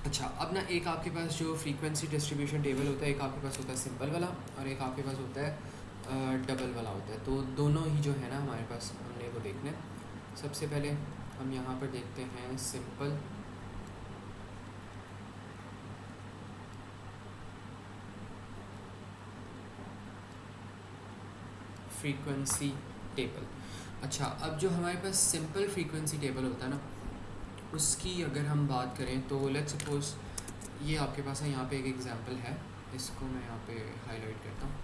अच्छा, अब ना एक आपके पास जो फ्रीक्वेंसी डिस्ट्रीब्यूशन टेबल होता है, एक आपके पास होता है सिंपल वाला और एक आपके पास होता है डबल वाला होता है। तो दोनों ही जो है ना हमारे पास, हमने वो देखना है। सबसे पहले हम यहाँ पर देखते हैं सिंपल फ्रीक्वेंसी टेबल। अच्छा, अब जो हमारे पास सिंपल फ्रीक्वेंसी टेबल होता है ना, उसकी अगर हम बात करें तो लेट्स सपोज ये आपके पास है, यहाँ पे एक एग्जांपल है, इसको मैं यहाँ पे हाईलाइट करता हूँ।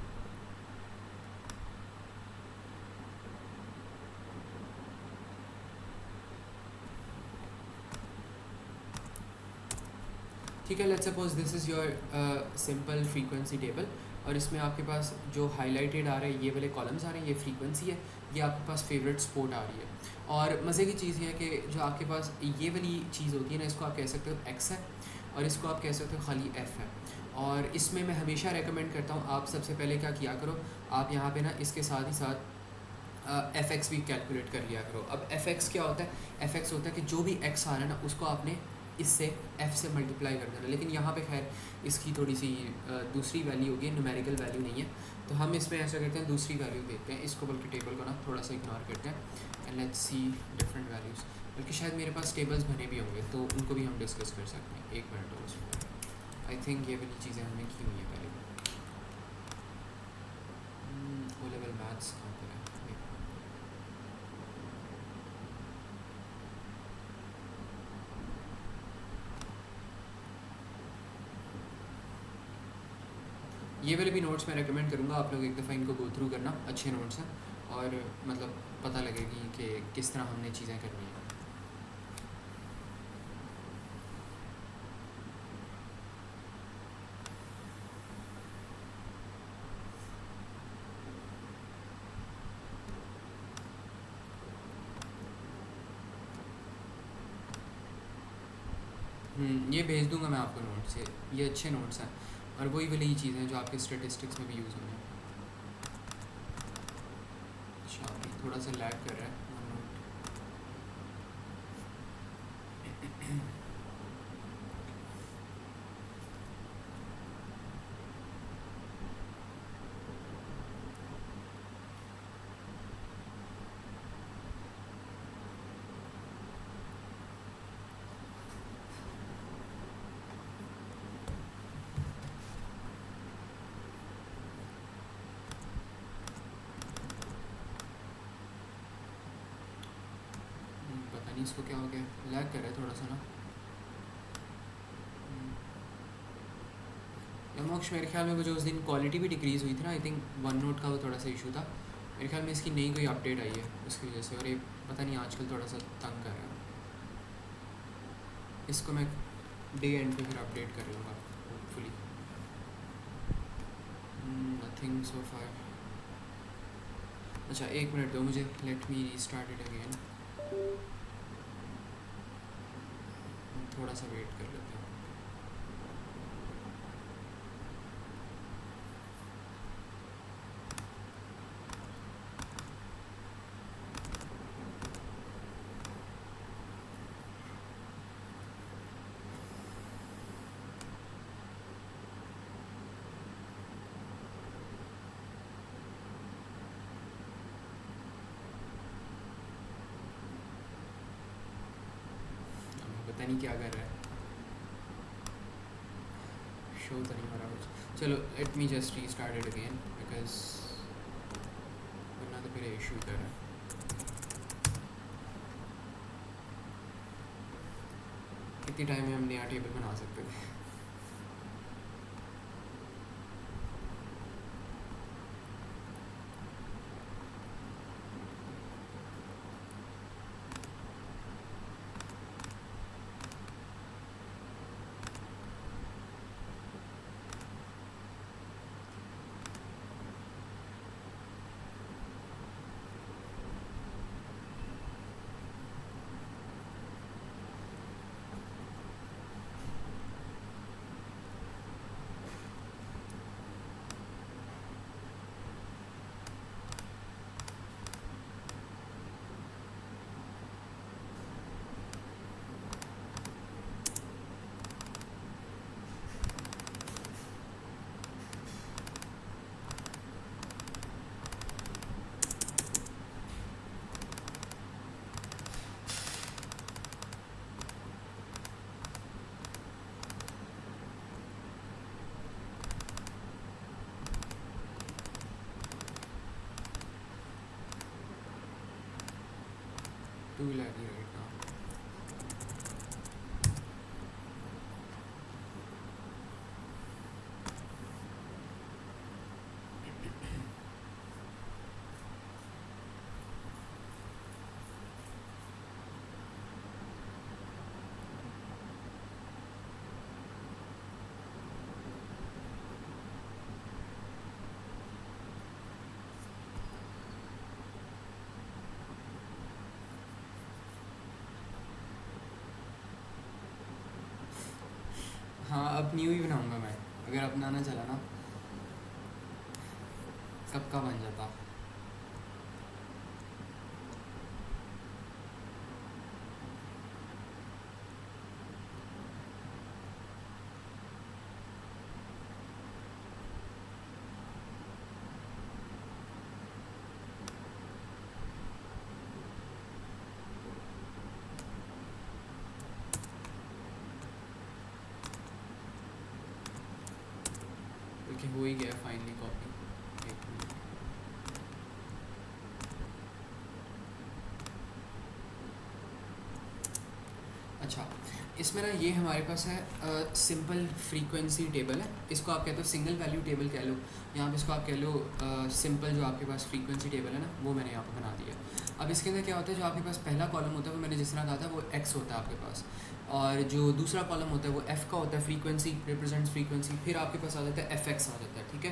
ठीक है, let's suppose this is your simple frequency table और इसमें आपके पास जो हाईलाइटेड आ रहा है, ये वाले कॉलम्स आ रहे हैं, ये फ्रीक्वेंसी है, ये आपके पास फेवरेट स्पोर्ट आ रही है। और मज़े की चीज़ ये है कि जो आपके पास ये वाली चीज़ होती है ना, इसको आप कह सकते हो एक्स है और इसको आप कह सकते हो खाली एफ़ है। और इसमें मैं हमेशा रेकमेंड करता हूँ, आप सबसे पहले क्या किया करो, आप यहाँ पे ना इसके साथ ही साथ एफ एक्स भी कैलकुलेट कर लिया करो। अब एफ एक्स क्या होता है, एफ एक्स होता है कि जो भी एक्स आ रहा है ना उसको आपने इससे f से मल्टीप्लाई कर देना। लेकिन यहाँ पे खैर इसकी थोड़ी सी दूसरी वैल्यू होगी, न्यूमेरिकल वैल्यू नहीं है, तो हम इसमें ऐसा करते हैं दूसरी वैल्यू देते हैं इसको, बल्कि टेबल को ना थोड़ा सा इग्नोर करते हैं and let's see different values. बल्कि शायद मेरे पास टेबल्स बने भी होंगे तो उनको भी हम डिस्कस कर सकते हैं। एक मिनट और उसमें आई थिंक ये वाली चीज़ें हमने की हुई है पहले। ओ लेवल मैथ्स कहाँ पर है? ये वाले भी नोट्स मैं रेकमेंड करूँगा, आप लोग एक दफ़ा इनको गो थ्रू करना, अच्छे नोट्स हैं और मतलब पता लगेगी कि किस तरह हमने चीज़ें करनी है। ये भेज दूंगा मैं आपको नोट्स, ये अच्छे नोट्स हैं और वही वाली चीज़ें जो आपके स्टेटिस्टिक्स में भी यूज़ होंगे। अच्छा, अभी थोड़ा सा लैग कर रहा है नोट। पता नहीं इसको क्या हो गया, लैग कर रहा है थोड़ा सा ना। मोक्ष, मेरे ख्याल में वो जो उस दिन क्वालिटी भी डिक्रीज़ हुई थी ना, आई थिंक वन नोट का वो थोड़ा सा इशू था मेरे ख्याल में, इसकी नई कोई अपडेट आई है उसकी वजह से, और ये पता नहीं आजकल थोड़ा सा तंग कर रहा है। इसको मैं डे एंड पे फिर अपडेट कर लूँगा होपफुली। नथिंग सो फार। अच्छा एक मिनट दो मुझे, let me restart it again, थोड़ा सा वेट कर लेते हैं। पता नहीं क्या कर रहा है, शो तो नहीं हो रहा कुछ। चलो late me just restart it again because वरना तो फिर इशू कर रहा है। कितनी टाइम में हम नया टेबल बना सकते थे। too laggy right now. हाँ अब न्यू ही बनाऊंगा मैं, अगर अपनाना चला ना कब का बन जाता. लेकिन हो ही गया फाइनली कॉपी. अच्छा इसमें ना ये हमारे पास है सिंपल फ्रीक्वेंसी टेबल है, इसको आप कहते हो सिंगल वैल्यू टेबल कह लो, यहाँ पे इसको आप कह लो सिंपल जो आपके पास फ्रीक्वेंसी टेबल है ना वो मैंने यहाँ पे बना दिया. अब इसके अंदर क्या होता है, जो आपके पास पहला कॉलम होता है वो मैंने जिस तरह कहा था वो एक्स होता है आपके पास, और जो दूसरा कॉलम होता है वो एफ़ का होता है, फ्रीक्वेंसी रिप्रेजेंट्स फ्रीक्वेंसी, फिर आपके पास आ जाता है एफ एक्स आ जाता है. ठीक है.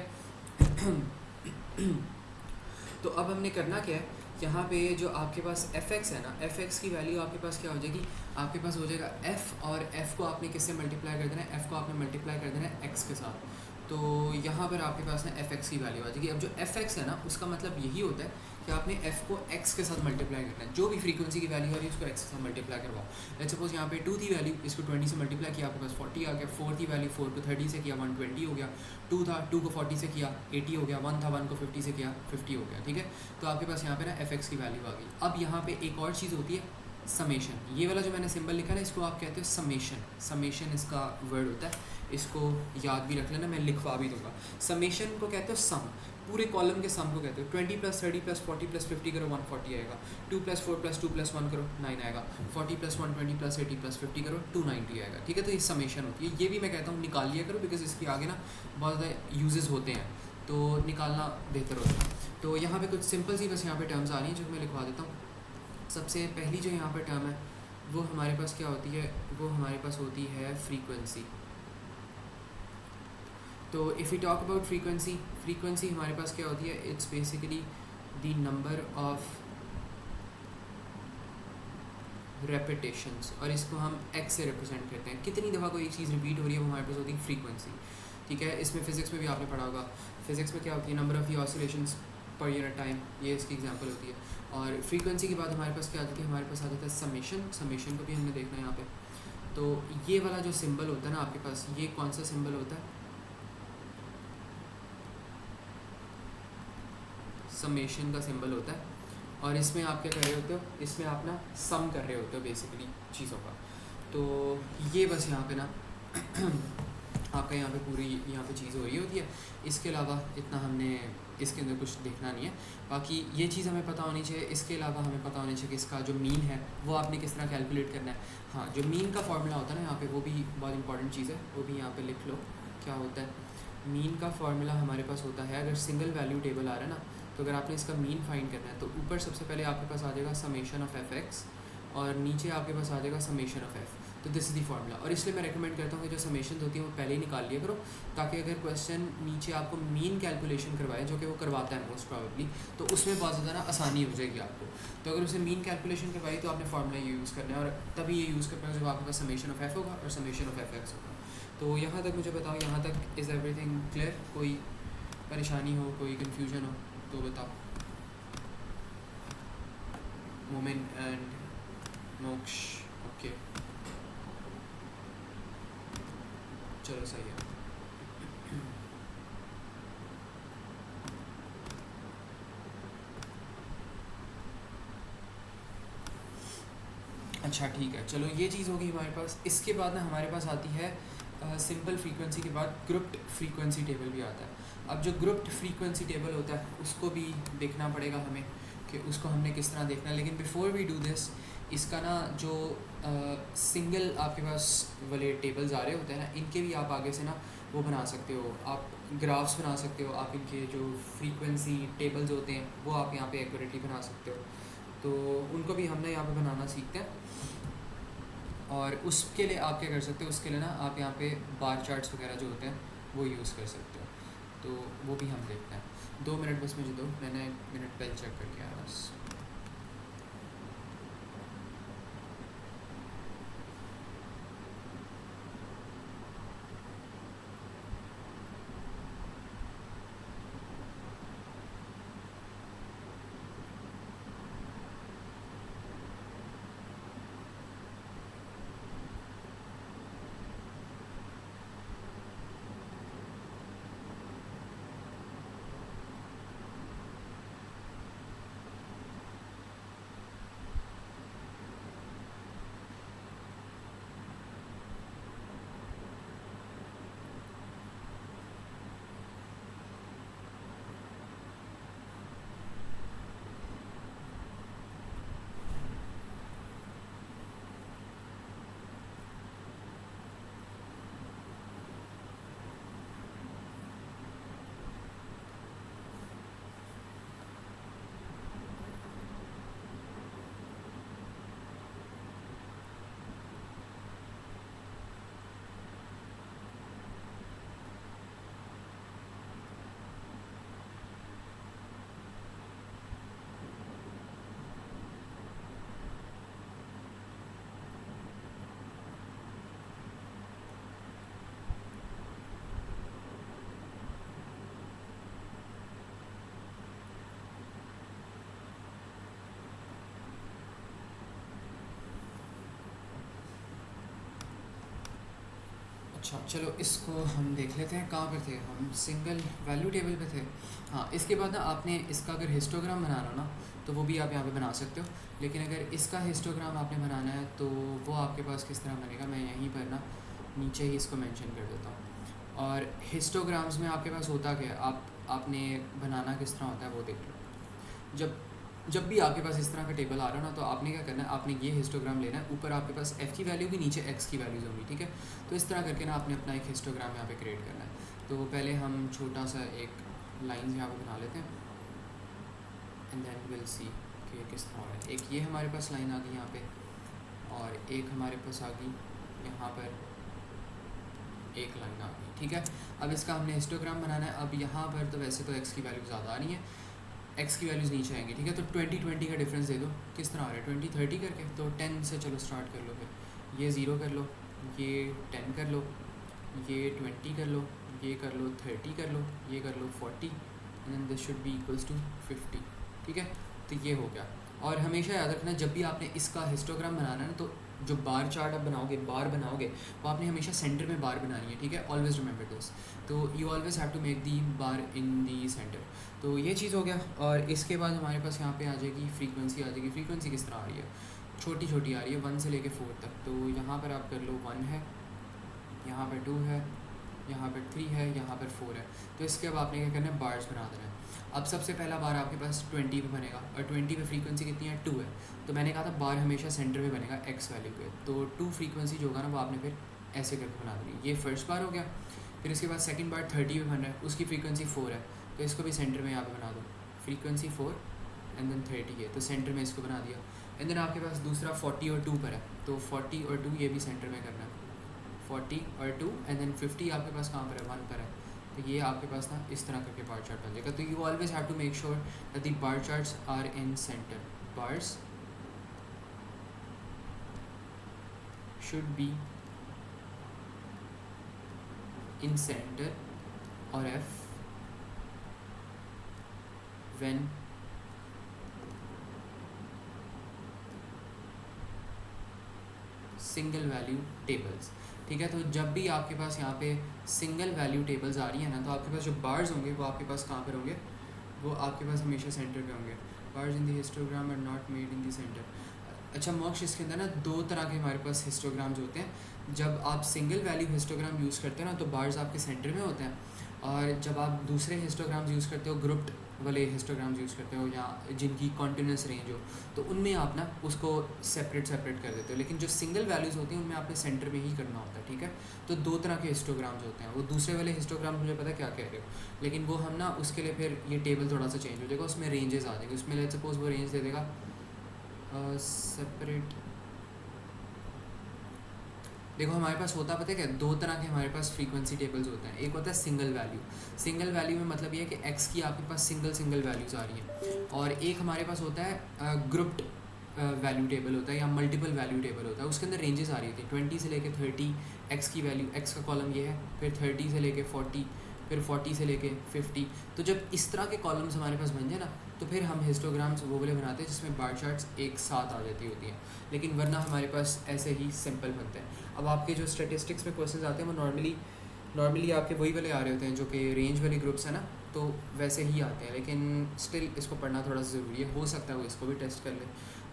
तो अब हमने करना क्या है, यहाँ पे जो आपके पास एफ एक्स है ना, एफ एक्स की वैल्यू आपके पास क्या हो जाएगी, आपके पास हो जाएगा एफ़, और एफ़ को आपने किससे मल्टीप्लाई कर देना है, एफ़ को आपने मल्टीप्लाई कर देना है एक्स के साथ. तो यहाँ पर आपके पास ना एफ एक्स की वैल्यू आ जाएगी. अब जो एफ एक्स है ना उसका मतलब यही होता है कि आपने एफ़ को एक्स के साथ मल्टीप्लाई करना है, जो भी फ्रीक्वेंसी की वैल्यू आ रही है उसको एक्स के साथ मल्टीप्लाई करवाओ. लेट्स सपोज यहाँ पे 2 थी वैल्यू, इसको 20 से मल्टीप्लाई किया आपके पास 40 आ गया. 4 थी वैल्यू, 4 को 30 से किया 120 हो गया. 2 था, 2 को 40 से किया 80 हो गया. 1 था, 1 को 50 से किया 50 हो गया. ठीक है. तो आपके पास यहाँ पे ना एफ एक्स की वैल्यू आ गई. अब यहाँ पे एक और चीज़ होती है समेशन, ये वाला जो मैंने सिंबल लिखा ना इसको आप कहते हो समेशन. समेशन इसका वर्ड होता है, इसको याद भी रख लेना, मैं लिखवा भी दूंगा. समेशन को कहते हो सम, पूरे कॉलम के सम को कहते हो. 20 + 30 + 40 + 50 करो 140 आएगा. 2 + 4 + 2 + 1 करो 9 आएगा. 40 + 120 + 80 + 50 करो 290 आएगा. ठीक है. तो ये समेशन होती है. ये भी मैं कहता हूँ निकाल लिया करो, बिकॉज इसके आगे ना बहुत ज़्यादा यूजेस होते हैं, तो निकालना बेहतर होता है. तो यहाँ पे कुछ सिंपल सी बस यहाँ पे टर्म्स आ रही हैं जो मैं लिखवा देता हूँ. सबसे पहली जो यहाँ पर टर्म है वो हमारे पास क्या होती है, वो हमारे पास होती है फ्रीक्वेंसी. तो if you talk about frequency, frequency हमारे पास क्या होती है, it's basically the number of repetitions, और इसको हम एक्स से रिप्रेजेंट करते हैं. कितनी दफ़ा कोई चीज़ रिपीट हो रही है वो हमारे पास होती है फ्रीक्वेंसी. ठीक है. इसमें फिजिक्स में भी आपने पढ़ा होगा, फिजिक्स में क्या होती है, number of the oscillations per unit time, ये इसकी एग्जांपल होती है. और फ्रीक्वेंसी के बाद हमारे पास क्या आ जाती है, हमारे पास आ जाता है समेशन. समेशन को भी हमने देखना है यहाँ पे. तो ये वाला जो सिंबल होता है ना आपके पास, ये कौन सा सिंबल होता है, समेशन का सिंबल होता है. और इसमें आप क्या कर रहे होते हो, इसमें आप ना सम कर रहे होते हो बेसिकली चीज़ों का. तो ये बस यहाँ पे ना आपका यहाँ पे पूरी यहाँ पे चीज़ हो रही होती है. इसके अलावा इतना हमने इसके अंदर कुछ देखना नहीं है. बाकी ये चीज़ हमें पता होनी चाहिए. इसके अलावा हमें पता होना चाहिए कि इसका जो मीन है वो आपने किस तरह कैलकुलेट करना है. हाँ, जो मीन का फॉर्मूला होता है ना यहाँ पे, वो भी बहुत इंपॉर्टेंट चीज़ है, वो भी यहाँ पे लिख लो. क्या होता है मीन का फॉर्मूला, हमारे पास होता है, अगर सिंगल वैल्यू टेबल आ रहा है ना, तो अगर आपने इसका मीन फाइंड करना है तो ऊपर सबसे पहले आपके पास आ जाएगा समेशन ऑफ एफ एक्स, और नीचे आपके पास आ जाएगा समेशन ऑफ एफ. तो दिस इज़ दी फार्मूला. और इसलिए मैं रेकमेंड करता हूँ कि जो समेशन होती है वो पहले ही निकाल लिया करो, ताकि अगर क्वेश्चन नीचे आपको मीन कैलकुलेशन करवाए, जो कि वो करवाता है मोस्ट प्रॉबेबली, तो उसमें बहुत ज़्यादा ना आसानी हो जाएगी आपको. तो अगर उसे मीन कैलकुलेशन करवाई तो आपने फार्मूला ये यूज़ करना है, और तभी ये यूज़ कर पाएंगे जब आपके पास समेशन ऑफ एफ होगा और समेशन ऑफ एफ एक्स होगा. तो यहाँ तक मुझे बताओ, यहाँ तक इज़ एवरीथिंग क्लियर? कोई परेशानी हो, कोई कन्फ्यूजन हो तो बताओ. मोमिन एंड मोक्ष, ओके, चलो सही है. अच्छा ठीक है, चलो ये चीज़ होगी हमारे पास. इसके बाद ना हमारे पास आती है सिंपल फ्रीक्वेंसी के बाद ग्रुप्ड फ्रीक्वेंसी टेबल भी आता है. अब जो ग्रुप्ड फ्रीक्वेंसी टेबल होता है उसको भी देखना पड़ेगा हमें. कि उसको हमने किस तरह देखना है। लेकिन बिफोर वी डू दिस, इसका ना जो सिंगल आपके पास वाले टेबल्स आ रहे होते हैं ना, इनके भी आप आगे से ना वो बना सकते हो, आप ग्राफ्स बना सकते हो, आप इनके जो फ्रीक्वेंसी टेबल्स होते हैं वो आप यहाँ पे एक्यूरेटली बना सकते हो। तो उनको भी हमने यहाँ पे बनाना सीखते हैं। और उसके लिए आप क्या कर सकते हो, उसके लिए ना आप यहाँ पे बार चार्ट्स वगैरह जो होते हैं वो यूज़ कर सकते हो। तो वो भी हम देखते हैं। 2 मिनट बस मुझे दो, मैंने 1 मिनट पहले चेक करके आया बस। अच्छा चलो इसको हम देख लेते हैं, कहाँ पर थे हम, सिंगल वैल्यू टेबल पे थे। हाँ, इसके बाद ना आपने इसका अगर हिस्टोग्राम बनाना हो ना तो वो भी आप यहाँ पे बना सकते हो। लेकिन अगर इसका हिस्टोग्राम आपने बनाना है तो वो आपके पास किस तरह बनेगा, मैं यहीं पर ना नीचे ही इसको मेंशन कर देता हूँ। और हिस्टोग्राम्स में आपके पास होता क्या है, आपने बनाना किस तरह होता है वो देख लो। जब भी आपके पास इस तरह का टेबल आ रहा है ना, तो आपने क्या करना है, आपने ये हिस्टोग्राम लेना है, ऊपर आपके पास f की वैल्यू भी, नीचे x की वैल्यूज़ होंगी, ठीक है। तो इस तरह करके ना आपने अपना एक हिस्टोग्राम यहाँ पे क्रिएट करना है। तो पहले हम छोटा सा एक लाइन यहाँ पे बना लेते हैं एंड देन विल सी कि किस तरह हो रहा है। एक ये हमारे पास लाइन आ गई यहाँ पे, और एक हमारे पास आ गई यहाँ पर एक लाइन आ गई, ठीक है। अब इसका हमने हिस्टोग्राम बनाना है। अब यहाँ पर तो वैसे तो x की वैल्यू ज़्यादा आ रही है, x की वैल्यूज़ नीचे आएंगी, ठीक है। तो 20-20 का डिफरेंस दे दो, किस तरह आ रहा है 20-30 करके। तो 10 से चलो स्टार्ट कर लो, फिर ये 0 कर लो, ये 10 कर लो, ये 20 कर लो, ये कर लो 30 कर लो, ये कर लो 40 and then this should be equals to 50, ठीक है। तो ये हो गया। और हमेशा याद रखना, जब भी आपने इसका हिस्टोग्राम बनाना है ना, तो जो बार चार्ट आप बनाओगे, बार बनाओगे, वो आपने हमेशा सेंटर में बार बनानी है, ठीक है। Always remember this. तो you always have to make the bar in the centre. तो ये चीज़ हो गया। और इसके बाद हमारे पास यहाँ पे आ जाएगी फ्रीक्वेंसी, आ जाएगी। फ्रीक्वेंसी किस तरह आ रही है, छोटी छोटी आ रही है, 1 से लेके 4 तक। तो यहाँ पर आप कर लो 1 है, यहाँ पर 2 है, यहाँ पर 3 है, यहाँ पर 4 है। तो इसके अब आपने क्या करना है, बार्स बना देना है। अब सबसे पहला बार आपके पास 20 पे बनेगा, और 20 पे फ्रीक्वेंसी कितनी है, 2 है। तो मैंने कहा था बार हमेशा सेंटर में बनेगा एक्स वैल्यू पे। तो 2 फ्रीक्वेंसी जो होगा ना, वो आपने फिर ऐसे करके बना देनी। ये फर्स्ट बार हो गया। फिर इसके बाद सेकंड बार 30 पे बन रहा है, उसकी फ्रीक्वेंसी 4 है, तो इसको भी सेंटर में यहाँ पे बना दो, फ्रीक्वेंसी 4 एंड देन 30 है, तो सेंटर में इसको बना दिया। एंड देन आपके पास दूसरा 40 और 2 पर है, तो 40 और 2 ये भी सेंटर में करना है, 40 और 2 एंड देन 50 आपके पास कहाँ पर है, 1 पर है। तो ये आपके पास ना इस तरह करके बार चार्ट बन जाएगा। तो you always have to make sure that the bar charts are in centre. Bars should be in centre और F when single value tables, ठीक है। तो जब भी आपके पास यहाँ पे सिंगल वैल्यू टेबल्स आ रही है ना, तो आपके पास जो बार्स होंगे वो आपके पास कहाँ पर होंगे, वो आपके पास हमेशा सेंटर पे होंगे। Bars in the histogram are not made in the centre. अच्छा मोक्ष, इसके अंदर ना दो तरह के हमारे पास हिस्टोग्राम्स होते हैं। जब आप सिंगल वैल्यू हिस्टोग्राम यूज़ करते हो ना तो बार्स आपके सेंटर में होते हैं, और जब आप दूसरे हिस्टोग्राम्स यूज़ करते हो, ग्रुप्ड वाले हिस्टोग्राम्स यूज़ करते हो या जिनकी कॉन्टिन्यूस रेंज हो, तो उनमें आप ना उसको सेपरेट कर देते हो। लेकिन जो सिंगल वैल्यूज़ होती हैं उनमें आपने सेंटर में ही करना होता है, ठीक है। तो दो तरह के हिस्टोग्राम्स होते हैं। वो दूसरे वाले हिस्टोग्राम मुझे पता क्या कह रहे हो, लेकिन वो हम ना उसके लिए फिर ये टेबल थोड़ा सा चेंज हो जाएगा, उसमें रेंजेस आ जाएंगे। उसमें लेट्स सपोज वो रेंज दे देगा सेपरेट। देखो हमारे पास होता पता है क्या, दो तरह के हमारे पास फ्रीक्वेंसी टेबल्स होते हैं। एक होता है सिंगल वैल्यू। सिंगल वैल्यू में मतलब ये है कि एक्स की आपके पास सिंगल वैल्यूज़ आ रही हैं। और एक हमारे पास होता है ग्रुप्ड वैल्यू टेबल होता है या मल्टीपल वैल्यू टेबल होता है। उसके अंदर रेंजेस आ रही होती हैं 20 से लेके 30, एक्स की वैल्यू, एक्स का कॉलम ये है, फिर 30 से लेके 40, फिर 40 से लेके 50। तो जब इस तरह के कॉलम्स हमारे पास बन जाए ना, तो फिर हम हिस्टोग्राम्स वो वाले बनाते हैं जिसमें बार चार्ट्स एक साथ आ जाती होती हैं। लेकिन वरना हमारे पास ऐसे ही सिंपल बनते हैं। अब आपके जो स्टेटिस्टिक्स में क्वेश्चंस आते हैं वो नॉर्मली आपके वही वाले आ रहे होते हैं जो कि रेंज वाले ग्रुप्स हैं ना, तो वैसे ही आते हैं। लेकिन स्टिल इसको पढ़ना थोड़ा सा ज़रूरी है, हो सकता है वो इसको भी टेस्ट कर ले।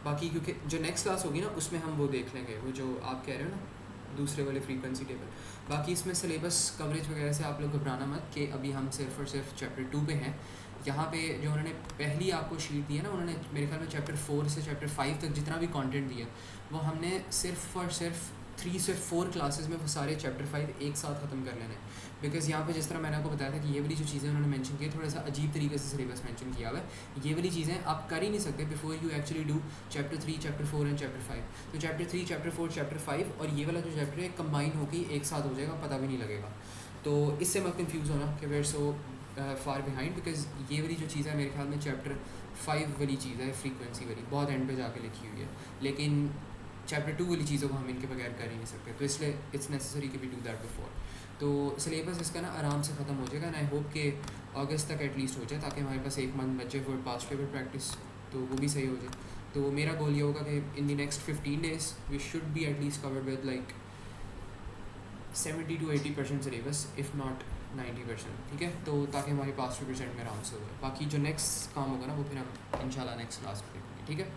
बाकी क्योंकि जो नेक्स्ट क्लास होगी ना उसमें हम वो देख लेंगे, वो जो आप कह रहे हो ना दूसरे वाले फ्रीक्वेंसी टेबल। बाकी इसमें सिलेबस कवरेज वगैरह से आप लोग घबराना मत कि अभी हम सिर्फ और सिर्फ चैप्टर 2 पे हैं। यहाँ पे जो उन्होंने पहली आपको शीट दी है ना, उन्होंने मेरे ख्याल में चैप्टर 4 से चैप्टर 5 तक जितना भी कंटेंट दिया वो हमने सिर्फ और सिर्फ 3 से 4 क्लासेस में वो सारे चैप्टर 5 एक साथ ख़त्म कर लेने। बिकॉज़ यहाँ पे जिस तरह मैंने आपको बताया था कि ये वाली जो चीज़ें उन्होंने मेंशन की थोड़ा सा अजीब तरीके से सिलेबस मेंशन किया हुआ है। ये वाली चीज़ें आप कर ही नहीं सकते before you actually do chapter 3, chapter 4 and chapter 5। तो चैप्टर 3, चैप्टर 4, चैप्टर 5 और ये वाला जो चैप्टर है कंबाइन होकर एक साथ हो जाएगा, पता भी नहीं लगेगा। तो इससे मत कन्फ्यूज़ होना कि we're so far behind, because ये वाली जो चीज़ है मेरे ख्याल में चैप्टर 5 वाली चीज़ है, फ्रीक्वेंसी वाली, बहुत एंड पे जाके लिखी हुई है। लेकिन चैप्टर 2 वाली चीज़ों को हम इनके बगैर कर ही नहीं सकते, तो इसलिए इट्स नेसेसरी कि वी डू दैट बिफोर। तो सिलेबस इसका ना आराम से ख़त्म हो जाएगा एंड आई होप कि अगस्त तक एटलीस्ट हो जाए, ताकि हमारे पास एक मंथ बचे फॉर पास्ट पेपर प्रैक्टिस, तो वो भी सही हो जाए। तो मेरा गोल ये होगा कि in the next 15 days we should be at least covered with like 70 to 80% syllabus, if not 90%, ठीक है। तो ताकि हमारे पास 50% में आराम से हो जाए। बाकी जो नेक्स्ट काम होगा ना वो फिर हम इंशाल्लाह नेक्स्ट क्लास में देखेंगे, ठीक है।